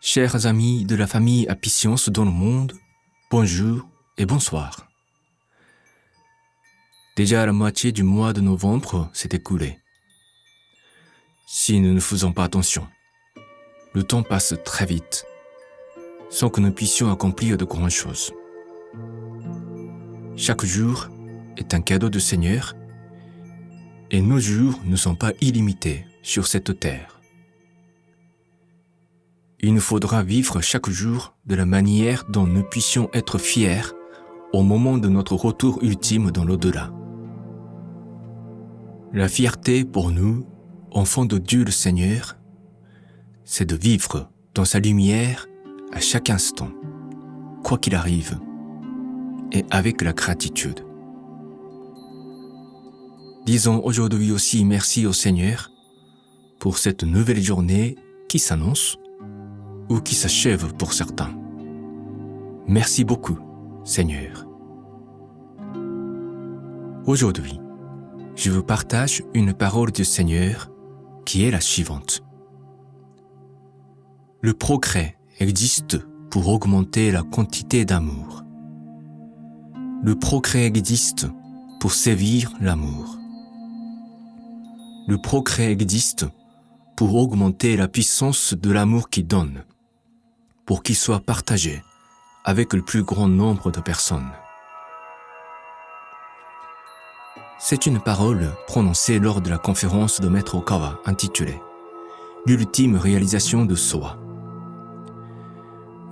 Chers amis de la famille Apicience dans le monde, bonjour et bonsoir. Déjà la moitié du mois de novembre s'est écoulée. Si nous ne faisons pas attention, le temps passe très vite, sans que nous puissions accomplir de grandes choses. Chaque jour est un cadeau du Seigneur, et nos jours ne sont pas illimités sur cette terre. Il nous faudra vivre chaque jour de la manière dont nous puissions être fiers au moment de notre retour ultime dans l'au-delà. La fierté pour nous, enfants de Dieu le Seigneur, c'est de vivre dans sa lumière à chaque instant, quoi qu'il arrive, et avec la gratitude. Disons aujourd'hui aussi merci au Seigneur pour cette nouvelle journée qui s'annonce ou qui s'achève pour certains. Merci beaucoup, Seigneur. Aujourd'hui, je vous partage une parole du Seigneur qui est la suivante. Le progrès existe pour augmenter la quantité d'amour. Le progrès existe pour sévir l'amour. Le progrès existe pour augmenter la puissance de l'amour qui donne, pour qu'il soit partagé avec le plus grand nombre de personnes. C'est une parole prononcée lors de la conférence de Maître Okawa intitulée « L'ultime réalisation de soi ».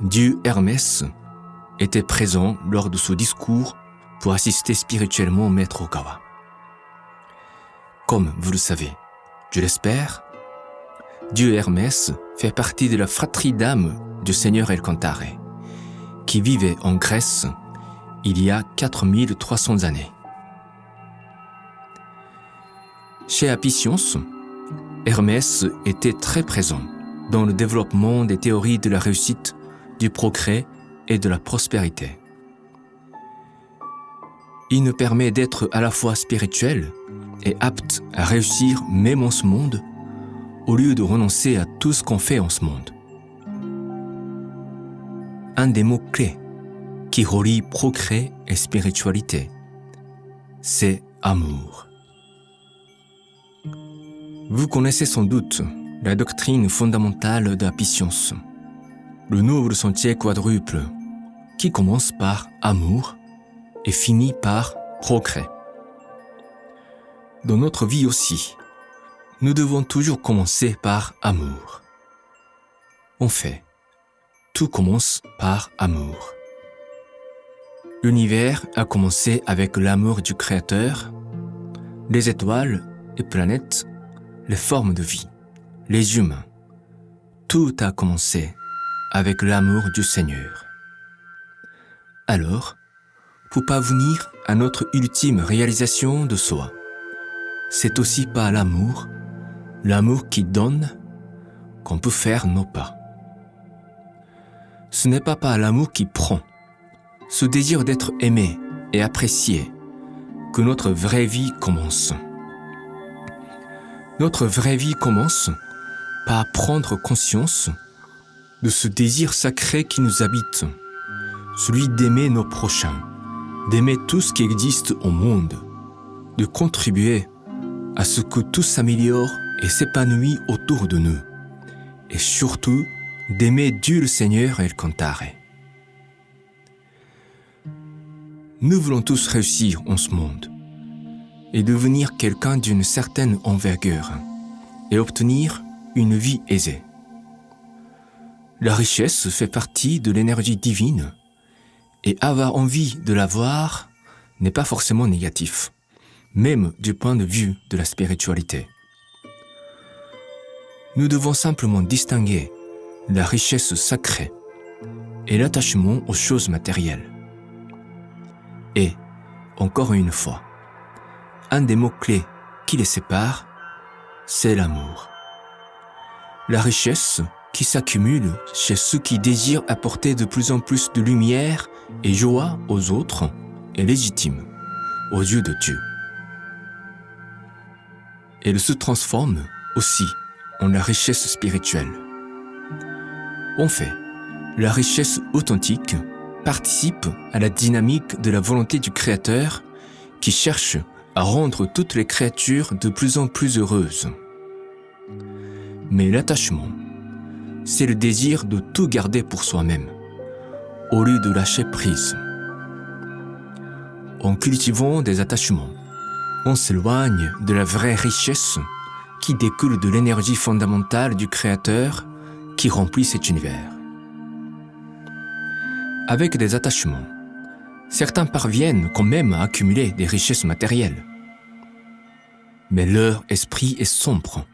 Dieu Hermès était présent lors de ce discours pour assister spirituellement Maître Okawa. Comme vous le savez, je l'espère, Dieu Hermès fait partie de la fratrie d'âme du Seigneur El Cantare, qui vivait en Grèce il y a 4300 années. Chez Apicience, Hermès était très présent dans le développement des théories de la réussite, du progrès et de la prospérité. Il nous permet d'être à la fois spirituel et apte à réussir même en ce monde, au lieu de renoncer à tout ce qu'on fait en ce monde. Un des mots-clés qui relie progrès et spiritualité, c'est amour. Vous connaissez sans doute la doctrine fondamentale d'Apicience, le noble sentier quadruple, qui commence par amour et finit par progrès. Dans notre vie aussi, nous devons toujours commencer par amour. En fait, tout commence par amour. L'univers a commencé avec l'amour du Créateur, les étoiles et planètes, les formes de vie, les humains. Tout a commencé avec l'amour du Seigneur. Alors, pour parvenir à notre ultime réalisation de soi, c'est aussi par l'amour qui donne, qu'on peut faire nos pas. Ce n'est pas par l'amour qui prend, ce désir d'être aimé et apprécié, que notre vraie vie commence. Notre vraie vie commence par prendre conscience de ce désir sacré qui nous habite, celui d'aimer nos prochains, d'aimer tout ce qui existe au monde, de contribuer à ce que tout s'améliore et s'épanouit autour de nous, et surtout d'aimer Dieu le Seigneur El Cantare. Nous voulons tous réussir en ce monde et devenir quelqu'un d'une certaine envergure et obtenir une vie aisée. La richesse fait partie de l'énergie divine et avoir envie de l'avoir n'est pas forcément négatif, même du point de vue de la spiritualité. Nous devons simplement distinguer la richesse sacrée et l'attachement aux choses matérielles. Et, encore une fois, un des mots-clés qui les sépare, c'est l'amour. La richesse qui s'accumule chez ceux qui désirent apporter de plus en plus de lumière et joie aux autres est légitime aux yeux de Dieu. Elle se transforme aussi en la richesse spirituelle. En fait, la richesse authentique participe à la dynamique de la volonté du Créateur qui cherche à rendre toutes les créatures de plus en plus heureuses. Mais l'attachement, c'est le désir de tout garder pour soi-même, au lieu de lâcher prise. En cultivant des attachements, on s'éloigne de la vraie richesse qui découle de l'énergie fondamentale du Créateur qui remplit cet univers. Avec des attachements, certains parviennent quand même à accumuler des richesses matérielles. Mais leur esprit est sombre,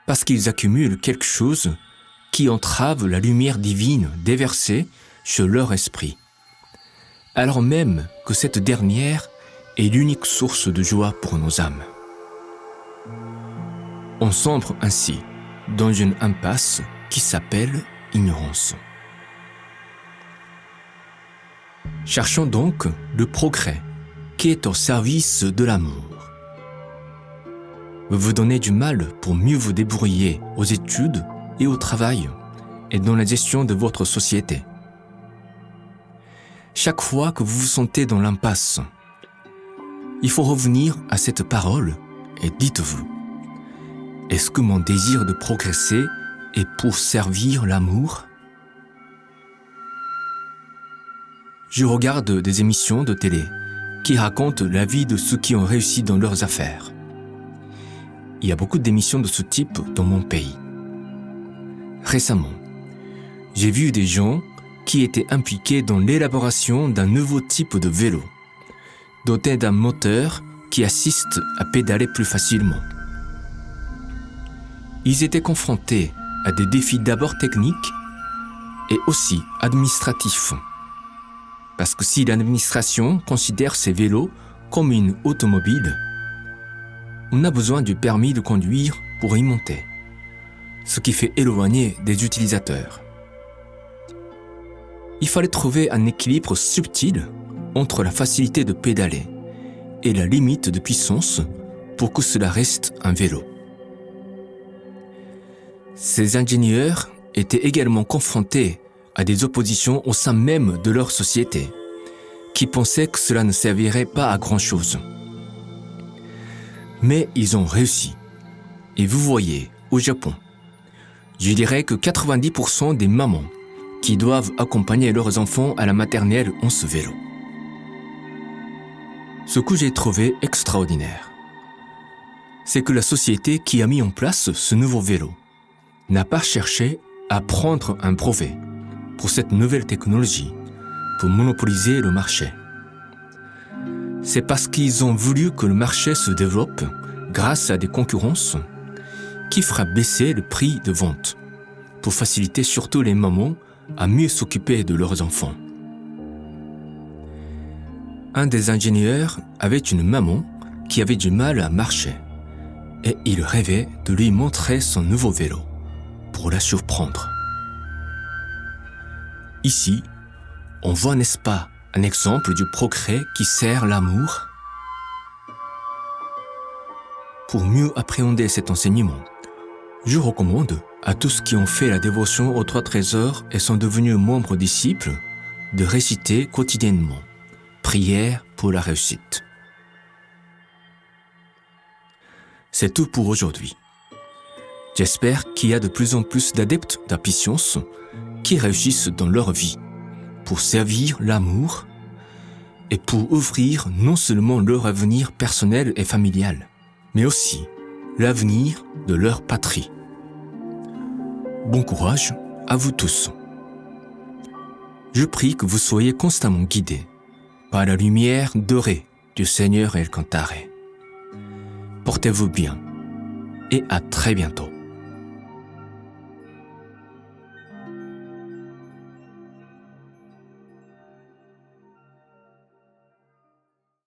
parce qu'ils accumulent quelque chose qui entrave la lumière divine déversée sur leur esprit, alors même que cette dernière est l'unique source de joie pour nos âmes. On sombre ainsi dans une impasse qui s'appelle ignorance. Cherchons donc le progrès qui est au service de l'amour. Vous vous donnez du mal pour mieux vous débrouiller aux études et au travail et dans la gestion de votre société. Chaque fois que vous vous sentez dans l'impasse, il faut revenir à cette parole et dites-vous, est-ce que mon désir de progresser est pour servir l'amour ? Je regarde des émissions de télé qui racontent la vie de ceux qui ont réussi dans leurs affaires. Il y a beaucoup d'émissions de ce type dans mon pays. Récemment, j'ai vu des gens qui étaient impliqués dans l'élaboration d'un nouveau type de vélo, doté d'un moteur qui assiste à pédaler plus facilement. Ils étaient confrontés à des défis d'abord techniques et aussi administratifs. Parce que si l'administration considère ces vélos comme une automobile, on a besoin du permis de conduire pour y monter, ce qui fait éloigner des utilisateurs. Il fallait trouver un équilibre subtil entre la facilité de pédaler et la limite de puissance pour que cela reste un vélo. Ces ingénieurs étaient également confrontés à des oppositions au sein même de leur société, qui pensaient que cela ne servirait pas à grand-chose. Mais ils ont réussi. Et vous voyez, au Japon, je dirais que 90% des mamans qui doivent accompagner leurs enfants à la maternelle ont ce vélo. Ce que j'ai trouvé extraordinaire, c'est que la société qui a mis en place ce nouveau vélo n'a pas cherché à prendre un brevet pour cette nouvelle technologie, pour monopoliser le marché. C'est parce qu'ils ont voulu que le marché se développe grâce à des concurrences qui fera baisser le prix de vente, pour faciliter surtout les mamans à mieux s'occuper de leurs enfants. Un des ingénieurs avait une maman qui avait du mal à marcher et il rêvait de lui montrer son nouveau vélo pour la surprendre. Ici, on voit, n'est-ce pas, un exemple du progrès qui sert l'amour ? Pour mieux appréhender cet enseignement, je recommande à tous qui ont fait la dévotion aux 3 trésors et sont devenus membres disciples de réciter quotidiennement « Prière pour la réussite ». C'est tout pour aujourd'hui. J'espère qu'il y a de plus en plus d'adeptes d'Apicience qui réussissent dans leur vie pour servir l'amour et pour ouvrir non seulement leur avenir personnel et familial, mais aussi l'avenir de leur patrie. Bon courage à vous tous. Je prie que vous soyez constamment guidés par la lumière dorée du Seigneur El Cantare. Portez-vous bien et à très bientôt.